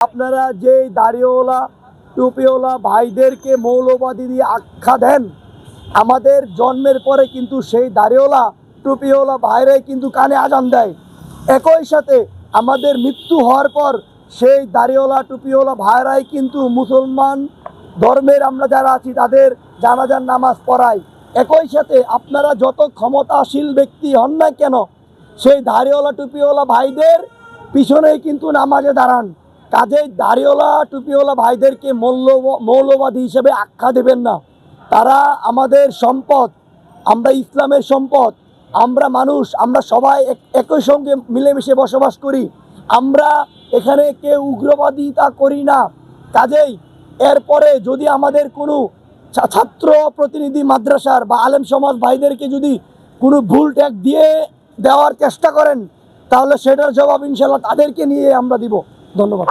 আপনারা যে দাড়িওয়ালা টুপিওয়ালা ভাইদেরকে মৌলবাদী দিয়ে আখ্যা দেন, আমাদের জন্মের পরে কিন্তু সেই দাড়িওয়ালা টুপিওয়ালা ভাইরাই কিন্তু কানে আজান দেয়। একই সাথে আমাদের মৃত্যু হওয়ার পর সেই দাড়িওয়ালা টুপিওয়ালা ভাইরাই কিন্তু মুসলমান ধর্মের আমরা যারা আছি তাদের জানাজার নামাজ পড়ায়। একই সাথে আপনারা যত ক্ষমতাশীল ব্যক্তি হন না কেন, সেই দাড়িওয়ালা টুপিওয়ালা ভাইদের পিছনেই কিন্তু নামাজে দাঁড়ান। কাজেই দাড়িওয়ালা টুপিওয়ালা ভাইদেরকে মৌলবাদী হিসেবে আখ্যা দেবেন না। তারা আমাদের সম্পদ, আমরা ইসলামের সম্পদ, আমরা মানুষ, আমরা সবাই একই সঙ্গে মিলেমিশে বসবাস করি। আমরা এখানে কেউ উগ্রবাদিতা করি না। কাজেই এরপরে যদি আমাদের কোনো ছাত্র প্রতিনিধি মাদ্রাসার বা আলেম সমাজ ভাইদেরকে যদি কোনো ভুল ট্যাগ দিয়ে দেওয়ার চেষ্টা করেন, তাহলে সেটার জবাব ইনশাল্লাহ তাদেরকে নিয়ে আমরা দিব। ধন্যবাদ।